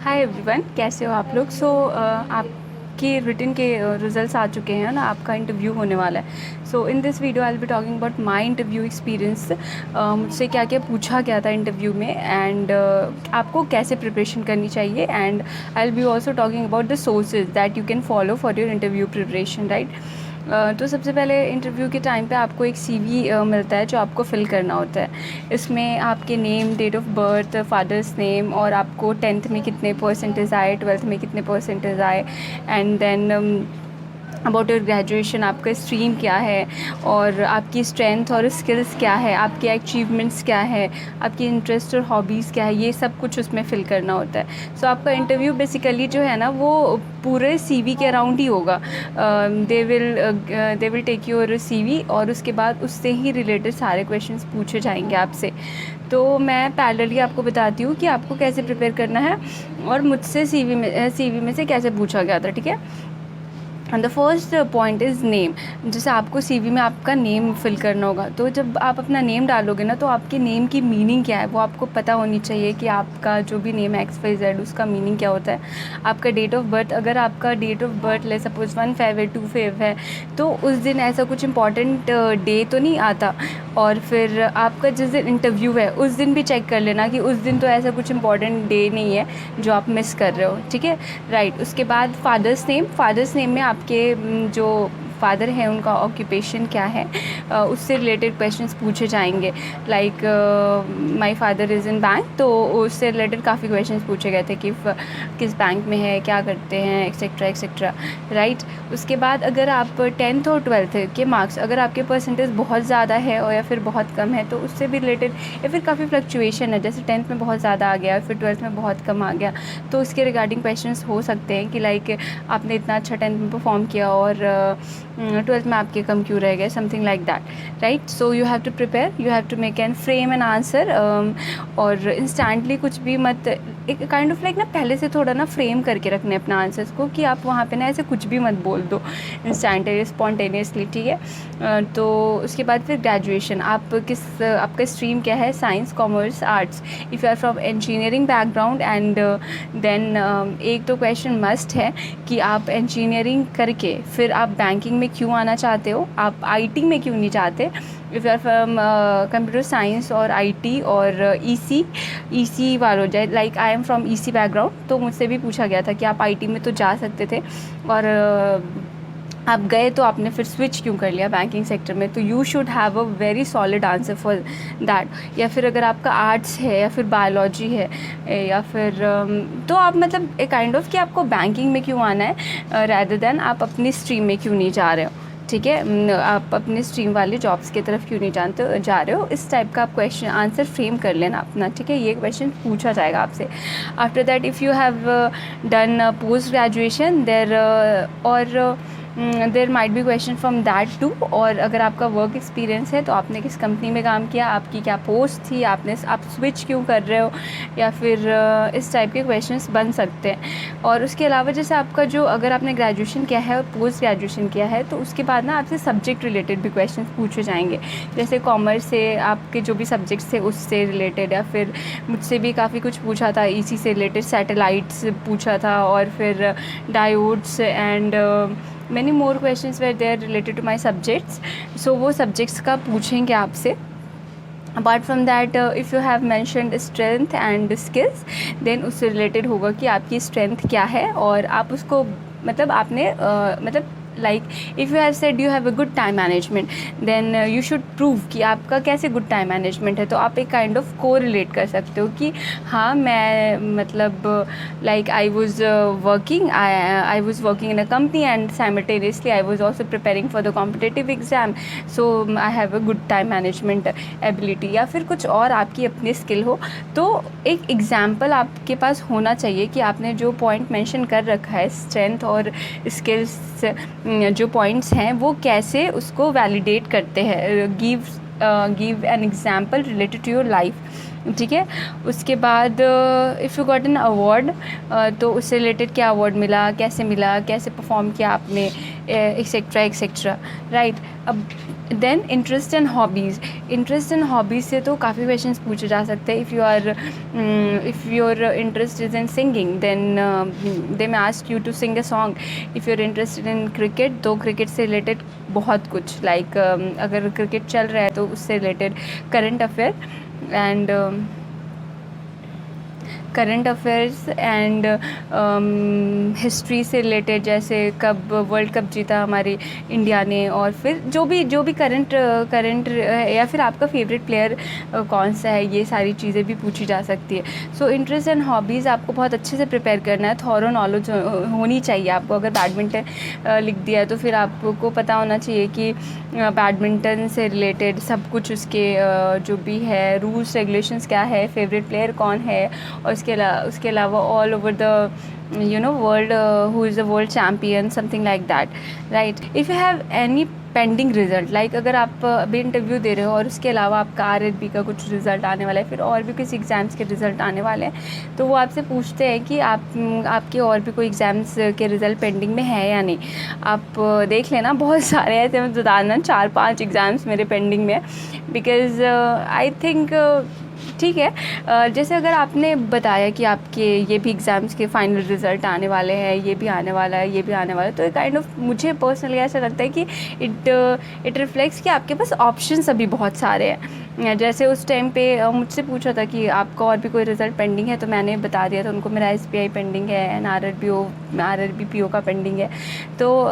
Hi everyone, कैसे हो आप लोग। आपके रिटन के रिजल्ट्स आ चुके हैं ना, आपका इंटरव्यू होने वाला है। So in this video I will be talking about my interview experience. मुझसे क्या क्या पूछा गया था इंटरव्यू में, एंड आपको कैसे प्रिपरेशन करनी चाहिए, and I will B also talking about the sources that you can follow for your interview preparation, right. तो सबसे पहले इंटरव्यू के टाइम पे आपको एक सीवी मिलता है जो आपको फिल करना होता है। इसमें आपके name, date of birth, father's name, और आपको 10th में कितने परसेंटेज आए, 12th में कितने परसेंटेज आए, and then about your graduation, आपका स्ट्रीम क्या है, और आपकी स्ट्रेंथ और स्किल्स क्या है, आपके अचीवमेंट्स क्या है, आपकी इंटरेस्ट और हॉबीज़ क्या है, ये सब कुछ उसमें फिल करना होता है। सो आपका इंटरव्यू बेसिकली जो है ना, वो पूरे सीवी के अराउंड ही होगा। They will take your CV, और उसके बाद उससे ही रिलेटेड सारे क्वेश्चंस पूछे जाएंगे आपसे। तो मैं पैरेलली आपको बताती हूँ कि आपको कैसे प्रिपेयर करना है, और मुझसे सीवी में से कैसे पूछा गया था, ठीक है। And the first point is name. जैसे आपको सीवी में आपका नेम फिल करना होगा, तो जब आप अपना नेम डालोगे ना, तो आपके नेम की मीनिंग क्या है वो आपको पता होनी चाहिए कि आपका जो भी नेम है XYZ, उसका मीनिंग क्या होता है। आपका डेट ऑफ बर्थ, अगर आपका डेट ऑफ बर्थ ले सपोज 1 Feb है, 2 Feb है, तो उस दिन ऐसा कुछ इंपॉर्टेंट डे तो नहीं आता। और फिर आपका जिस दिन इंटरव्यू है उस दिन भी चेक कर लेना कि उस दिन तो ऐसा कुछ इंपॉर्टेंट डे नहीं है जो आप मिस कर रहे हो, ठीक है, राइट। उसके बाद फादर्स नेम में आपके जो फादर हैं उनका ऑक्यूपेशन क्या है, उससे रिलेटेड क्वेश्चंस पूछे जाएंगे। Like my father is in bank, तो उससे रिलेटेड काफ़ी क्वेश्चंस पूछे गए थे कि किस बैंक में है, क्या करते हैं, एक्सेट्रा एक्सेट्रा, राइट। उसके बाद अगर आप 10th और 12th के मार्क्स, अगर आपके परसेंटेज बहुत ज़्यादा है और या फिर बहुत कम है, तो उससे भी रिलेटेड, या फिर काफ़ी फ्लक्चुएशन है, जैसे 10th में बहुत ज़्यादा आ गया, फिर 12th में बहुत कम आ गया, तो उसके रिगार्डिंग क्वेश्चंस हो सकते हैं कि लाइक आपने इतना अच्छा 10th में परफॉर्म किया और 12th में आपके कम क्यों रह गए, something like that, right. So you have to prepare, you have to make an frame an answer, और इंस्टेंटली कुछ भी मत, एक काइंड ऑफ लाइक ना, पहले से थोड़ा ना फ्रेम करके रखने अपना आंसर्स को, कि आप वहाँ पे ना ऐसे कुछ भी मत बोल दो इंस्टेंटली, स्पॉन्टेनियसली, ठीक है। तो उसके बाद फिर ग्रेजुएशन, आपका स्ट्रीम क्या है, science, commerce, arts. If you are from engineering background, and then एक तो क्वेश्चन मस्ट है कि आप इंजीनियरिंग करके फिर आप बैंकिंग में क्यों आना चाहते हो, आप आईटी में क्यों नहीं चाहते। If you are from computer science और आईटी और ईसी वालों, जाए like I am from EC background, तो मुझसे भी पूछा गया था कि आप आईटी में तो जा सकते थे, और आप गए तो आपने फिर स्विच क्यों कर लिया बैंकिंग सेक्टर में। तो you should have a very solid answer for that. या फिर अगर आपका आर्ट्स है या फिर बायोलॉजी है, या फिर तो आप मतलब एक काइंड ऑफ कि आपको बैंकिंग में क्यों आना है, रैदर देन आप अपनी स्ट्रीम में क्यों नहीं जा रहे हो, ठीक है। आप अपनी स्ट्रीम वाली जॉब्स की तरफ क्यों नहीं जा रहे हो, इस टाइप का आप क्वेश्चन आंसर फ्रेम कर लेना अपना, ठीक है। ये क्वेश्चन पूछा जाएगा आपसे। After that if you have done post graduation there might be question from that too. और अगर आपका वर्क एक्सपीरियंस है तो आपने किस कंपनी में काम किया, आपकी क्या पोस्ट थी, आप स्विच क्यों कर रहे हो, या फिर इस टाइप के क्वेश्चंस बन सकते हैं। और उसके अलावा जैसे आपका जो, अगर आपने ग्रेजुएशन किया है और पोस्ट ग्रेजुएशन किया है, तो उसके बाद ना आपसे सब्जेक्ट रिलेटेड भी क्वेश्चन पूछे जाएंगे। जैसे कॉमर्स से आपके जो भी सब्जेक्ट्स थे उससे रिलेटेड, या फिर मुझसे भी काफ़ी कुछ पूछा था इसी से रिलेटेड, सैटेलाइट्स पूछा था, और फिर diodes and many more questions were there related to my subjects. So वो सब्जेक्ट्स का पूछेंगे आपसे। Apart from that, if you have mentioned strength and skills, then उससे रिलेटेड होगा कि आपकी स्ट्रेंथ क्या है, और आप उसको मतलब आपने मतलब like if you have said you have a good time management, then you should prove कि आपका कैसे गुड टाइम मैनेजमेंट है। तो आप एक काइंड ऑफ को रिलेट कर सकते हो कि हाँ, मैं मतलब like I was working in a company, and simultaneously I was also preparing for the competitive exam, so I have a good time management ability, या फिर कुछ और आपकी अपनी स्किल हो। तो एक एग्जाम्पल आपके पास होना चाहिए कि आपने जो पॉइंट मेंशन कर रखा है, स्ट्रेंथ और स्किल्स जो पॉइंट्स हैं वो कैसे उसको वैलिडेट करते हैं। Give an example related to your life, ठीक है। उसके बाद if you got an award, तो उससे रिलेटेड क्या अवार्ड मिला, कैसे परफॉर्म किया आपने, एक्सेट्रा एक्सेट्रा, राइट। अब देन इंटरेस्ट एंड हॉबीज़ से तो काफ़ी क्वेश्चंस पूछे जा सकते हैं। If your interest is in singing, then they may ask you to sing a song. If you're interested in cricket, तो क्रिकेट से रिलेटेड बहुत कुछ, लाइक अगर क्रिकेट चल रहा है तो उससे related current affairs and history से रिलेटेड, जैसे कब वर्ल्ड कप जीता हमारे इंडिया ने, और फिर जो भी करंट या फिर आपका फेवरेट प्लेयर कौन सा है, ये सारी चीज़ें भी पूछी जा सकती है। सो इंटरेस्ट एंड हॉबीज़ आपको बहुत अच्छे से प्रिपेयर करना है, थॉरो नॉलेज होनी चाहिए आपको। अगर बैडमिंटन लिख दिया है तो फिर आपको पता होना चाहिए कि बैडमिंटन से रिलेटेड सब कुछ, उसके जो भी है रूल्स रेगुलेशंस क्या है, फेवरेट प्लेयर कौन है, और उसके अलावा all over the world who is the world champion, something like that, right. If you have any pending result, like अगर आप अभी इंटरव्यू दे रहे हो और उसके अलावा आपका आरआरबी का कुछ रिज़ल्ट आने वाला है, फिर और भी किसी एग्ज़ाम्स के रिज़ल्ट आने वाले हैं, तो वो आपसे पूछते हैं कि आपके और भी कोई एग्ज़ाम्स के रिज़ल्ट पेंडिंग में है या नहीं। आप देख लेना, बहुत सारे ऐसे मैं बता देना 4-5 एग्ज़ाम्स मेरे पेंडिंग में, बिकॉज़ आई थिंक ठीक है। जैसे अगर आपने बताया कि आपके ये भी एग्ज़ाम्स के फाइनल रिज़ल्ट आने वाले हैं, ये भी आने वाला है, ये भी आने वाला है, तो काइंड ऑफ मुझे पर्सनली ऐसा लगता है कि इट रिफ्लेक्ट्स कि आपके पास ऑप्शंस अभी बहुत सारे हैं। जैसे उस टाइम पे मुझसे पूछा था कि आपका और भी कोई रिज़ल्ट पेंडिंग है, तो मैंने बता दिया था उनको मेरा SBI पेंडिंग है एंड आरआरबी PO का पेंडिंग है। तो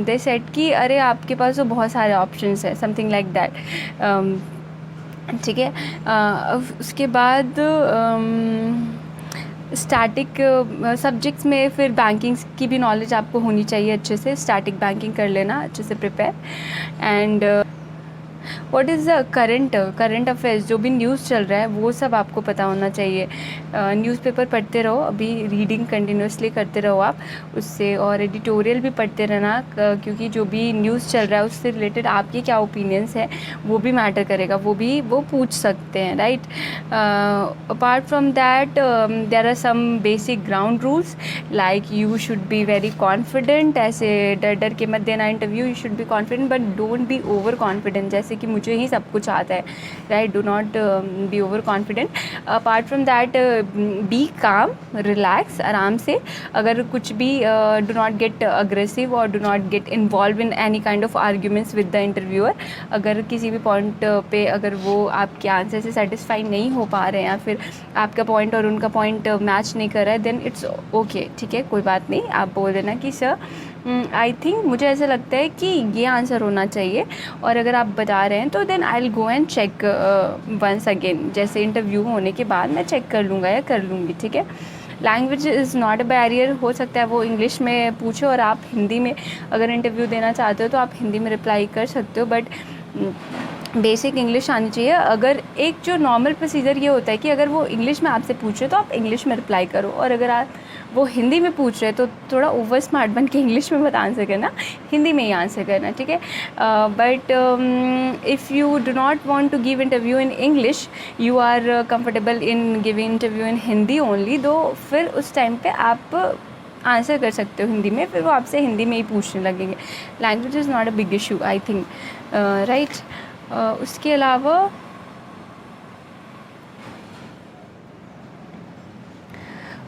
दे सेड कि अरे आपके पास तो बहुत सारे ऑप्शंस हैं, समथिंग लाइक दैट, ठीक है। उसके बाद स्टैटिक सब्जेक्ट्स में फिर बैंकिंग की भी नॉलेज आपको होनी चाहिए अच्छे से, स्टैटिक बैंकिंग कर लेना अच्छे से prepare. And what is the current affairs, जो भी न्यूज़ चल रहा है वो सब आपको पता होना चाहिए। न्यूज़पेपर पढ़ते रहो, अभी रीडिंग कंटिन्यूसली करते रहो आप उससे, और एडिटोरियल भी पढ़ते रहना, क्योंकि जो भी न्यूज़ चल रहा है उससे रिलेटेड आपके क्या ओपिनियंस है वो भी मैटर करेगा, वो पूछ सकते हैं, right. Apart from that there are some basic ground rules, like you should be very confident, ऐसे डर के मत देना interview, you should be confident but don't be over confident, जैसे कि मुझे ही सब कुछ आता है, right. Do not be over confident. Apart from that be calm, relax, आराम से, अगर कुछ भी डू नॉट गेट अग्रेसिव और do not get involve in any kind of arguments with the interviewer. अगर किसी भी पॉइंट पे अगर वो आपके आंसर से सेटिस्फाई नहीं हो पा रहे हैं या फिर आपका पॉइंट और उनका पॉइंट मैच नहीं कर रहा है, देन इट्स ओके, ठीक है, कोई बात नहीं, आप बोल देना कि सर आई थिंक मुझे ऐसा लगता है कि ये आंसर होना चाहिए, और अगर आप बता रहे हैं तो then I will go and check once again, जैसे इंटरव्यू होने के बाद मैं चेक कर लूँगा या कर लूँगी, ठीक है। Language is not a barrier, हो सकता है वो इंग्लिश में पूछो और आप हिंदी में अगर इंटरव्यू देना चाहते हो तो आप हिंदी में रिप्लाई कर सकते हो, बट बेसिक इंग्लिश आनी चाहिए। अगर एक जो नॉर्मल प्रोसीजर ये होता है कि अगर वो इंग्लिश में आपसे पूछ रहे तो आप इंग्लिश में रिप्लाई करो, और अगर आप वो हिंदी में पूछ रहे तो थोड़ा ओवर स्मार्ट बन के इंग्लिश में मत आंसर करना, हिंदी में ही आंसर करना, ठीक है। But if you do not want to give interview in English, you are comfortable in giving interview in Hindi only, though फिर उस टाइम पे आप आंसर कर सकते हो हिंदी में, फिर वो आपसे हिंदी में ही पूछने लगेंगे। Language is not a big issue I think, right.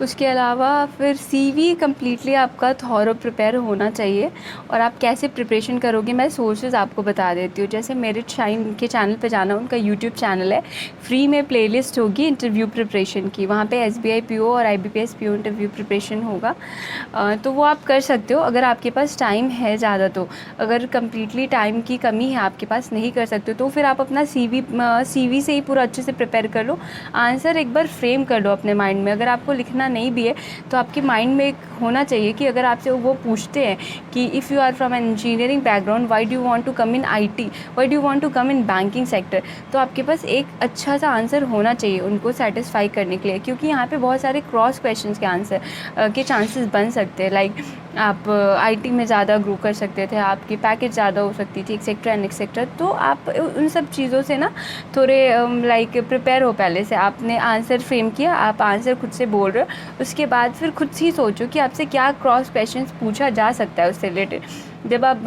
उसके अलावा फिर CV कम्प्लीटली आपका थॉरो प्रिपेयर होना चाहिए, और आप कैसे प्रिपरेशन करोगे मैं सोर्सेज आपको बता देती हूँ। जैसे मेरिट शाइन के चैनल पे जाना, उनका यूट्यूब चैनल है, फ्री में प्लेलिस्ट होगी इंटरव्यू प्रिपरेशन की, वहाँ पे SBI PO और IBPS PO इंटरव्यू प्रिपरेशन होगा, तो वो आप कर सकते हो अगर आपके पास टाइम है ज़्यादा। तो अगर कम्प्लीटली टाइम की कमी है, आपके पास नहीं कर सकते, तो फिर आप अपना CV से ही पूरा अच्छे से प्रिपेयर कर लो, आंसर एक बार फ्रेम कर लो अपने माइंड में। अगर आपको लिखना नहीं भी है तो आपके माइंड में एक होना चाहिए कि अगर आपसे वो पूछते हैं कि if you are from an engineering background, why do you want to come in IT, why do you want to come in banking sector, तो आपके पास एक अच्छा सा आंसर होना चाहिए उनको सेटिस्फाई करने के लिए, क्योंकि यहाँ पे बहुत सारे क्रॉस क्वेश्चंस के आंसर के चांसेस बन सकते हैं। लाइक आप आईटी में ज़्यादा ग्रो कर सकते थे, आपकी पैकेज ज़्यादा हो सकती थी, एक्सेट्रा एंड एक्सेट्रा। तो आप उन सब चीज़ों से ना थोड़े लाइक प्रिपेयर हो पहले से। आपने आंसर फ्रेम किया, आप आंसर खुद से बोल रहे हो, उसके बाद फिर खुद से ही सोचो कि आपसे क्या क्रॉस क्वेश्चंस पूछा जा सकता है उससे रिलेटेड। जब आप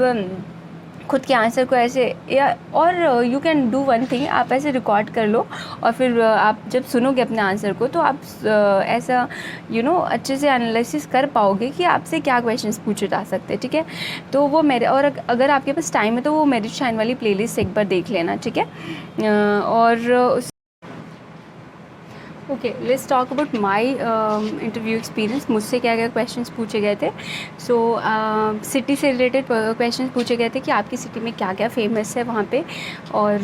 खुद के आंसर को ऐसे या और you can do one thing, आप ऐसे रिकॉर्ड कर लो और फिर आप जब सुनोगे अपने आंसर को तो आप ऐसा अच्छे से एनालिसिस कर पाओगे कि आपसे क्या क्वेश्चंस पूछे जा सकते हैं, ठीक है। तो वो मेरे और अगर आपके पास टाइम है तो वो मेरिट शाइन वाली प्लेलिस्ट एक बार देख लेना, ठीक है। और okay, let's talk about my interview experience. मुझसे क्या क्या क्वेश्चंस पूछे गए थे। सो सिटी से रिलेटेड क्वेश्चंस पूछे गए थे कि आपकी सिटी में क्या क्या फेमस है वहाँ पे। और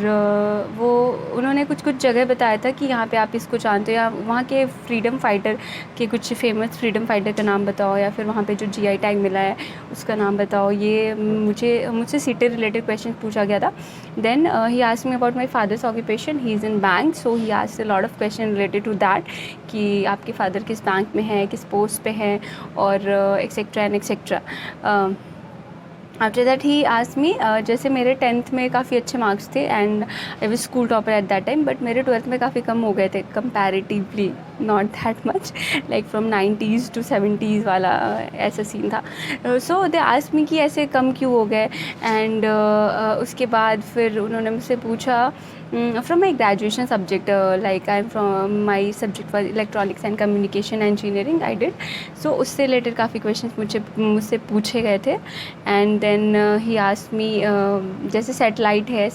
वो उन्होंने कुछ कुछ जगह बताया था कि यहाँ पे आप इसको जानते हो, या वहाँ के फ्रीडम फाइटर के कुछ फेमस फ्रीडम फाइटर का नाम बताओ, या फिर वहाँ पे जो जीआई टैग मिला है उसका नाम बताओ। ये मुझसे सिटी रिलेटेड क्वेश्चन पूछा गया था। Then he asked me about my father's occupation, he is in bank, so he asked a lot of question related to that कि आपके फादर किस बैंक में है, किस पोस्ट पे हैं, और etcetera and etcetera. After that he asked me, जैसे मेरे 10th में काफ़ी अच्छे मार्क्स थे and I was school topper at that time, but मेरे 12th में काफ़ी कम हो गए थे comparatively, not that much, like from 90s to 70s वाला ऐसा सीन था। सो दे आस्क्ड मी कि ऐसे कम क्यों हो गए। एंड उसके बाद फिर उन्होंने मुझसे पूछा from my graduation subject, like I am from my subject for electronics and communication engineering I did. So उससे रिलेटेड काफ़ी क्वेश्चन मुझसे पूछे गए थे। And then he asked me, जैसे सेटेलाइट है,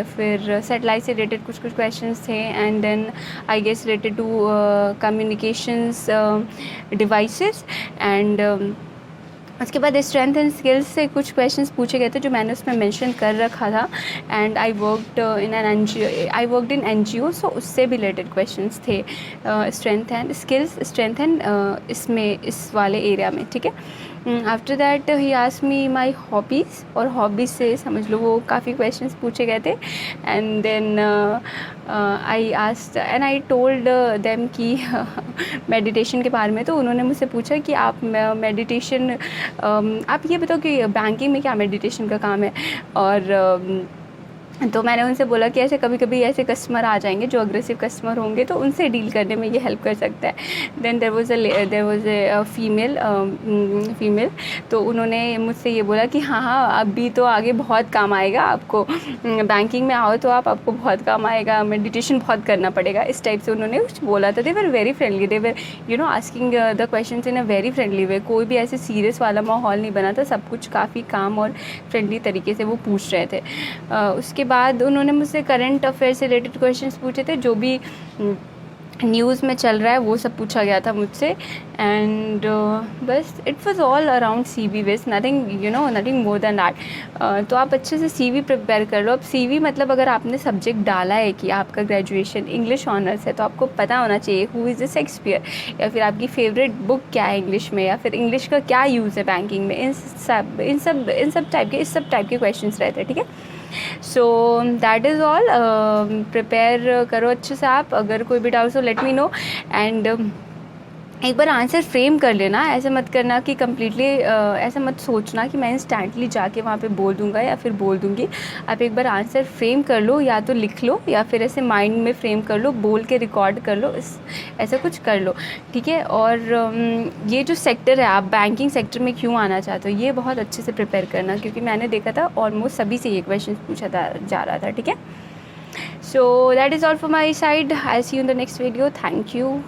फिर सेटेलाइट से रिलेटेड कुछ कुछ क्वेश्चंस थे। And then I guess related to communications devices. एंड उसके बाद स्ट्रेंथ एंड स्किल्स से कुछ क्वेश्चंस पूछे गए थे जो मैंने उसमें मेंशन कर रखा था। And I worked in NGO, so उससे भी रिलेटेड क्वेश्चंस थे, strength and skills, strength and इसमें इस वाले एरिया में, ठीक है। After that he asked me my hobbies, और हॉबीज़ से समझ लो वो काफ़ी क्वेश्चंस पूछे गए थे। And then I told them कि मेडिटेशन के बारे में। तो उन्होंने मुझसे पूछा कि आप मेडिटेशन, आप ये बताओ कि बैंकिंग में क्या मेडिटेशन का काम है। और तो मैंने उनसे बोला कि ऐसे कभी कभी ऐसे कस्टमर आ जाएंगे जो अग्रेसिव कस्टमर होंगे, तो उनसे डील करने में ये हेल्प कर सकता है। Then there was a female, तो उन्होंने मुझसे ये बोला कि हाँ अभी तो आगे बहुत काम आएगा आपको, बैंकिंग में आओ तो आपको बहुत काम आएगा, मेडिटेशन बहुत करना पड़ेगा, इस टाइप से उन्होंने कुछ बोला था। They were very friendly, they were asking the questions in a very friendly way. कोई भी ऐसे सीरियस वाला माहौल नहीं बना था, सब कुछ काफ़ी काम और फ्रेंडली तरीके से वो पूछ रहे थे। उसके बाद उन्होंने मुझसे करंट अफेयर से रिलेटेड क्वेश्चंस पूछे थे, जो भी न्यूज़ में चल रहा है वो सब पूछा गया था मुझसे। एंड बस it was all around CV base, nothing more than that. तो आप अच्छे से CV प्रिपेयर कर लो। अब CV मतलब अगर आपने सब्जेक्ट डाला है कि आपका ग्रेजुएशन इंग्लिश ऑनर्स है, तो आपको पता होना चाहिए हु इज़ द शेक्सपियर, या फिर आपकी फेवरेट बुक क्या है इंग्लिश में, या फिर इंग्लिश का क्या यूज़ है बैंकिंग में। इस सब टाइप के क्वेश्चंस रहते हैं, ठीक है। So that is all. Prepare करो अच्छे से आप, अगर कोई भी डाउट्स हो लेट मी नो। एंड एक बार आंसर फ्रेम कर लेना, ऐसे मत करना कि कम्प्लीटली ऐसा मत सोचना कि मैं इंस्टेंटली जाके वहाँ पे बोल दूँगा या फिर बोल दूँगी। आप एक बार आंसर फ्रेम कर लो, या तो लिख लो या फिर ऐसे माइंड में फ्रेम कर लो, बोल के रिकॉर्ड कर लो, ऐसा कुछ कर लो, ठीक है। और ये जो सेक्टर है, आप बैंकिंग सेक्टर में क्यों आना चाहते हो, ये बहुत अच्छे से प्रिपेयर करना, क्योंकि मैंने देखा था ऑलमोस्ट सभी से ये क्वेश्चन पूछा जा रहा था, ठीक है। So that is all for my side. I see you in the next video. Thank you.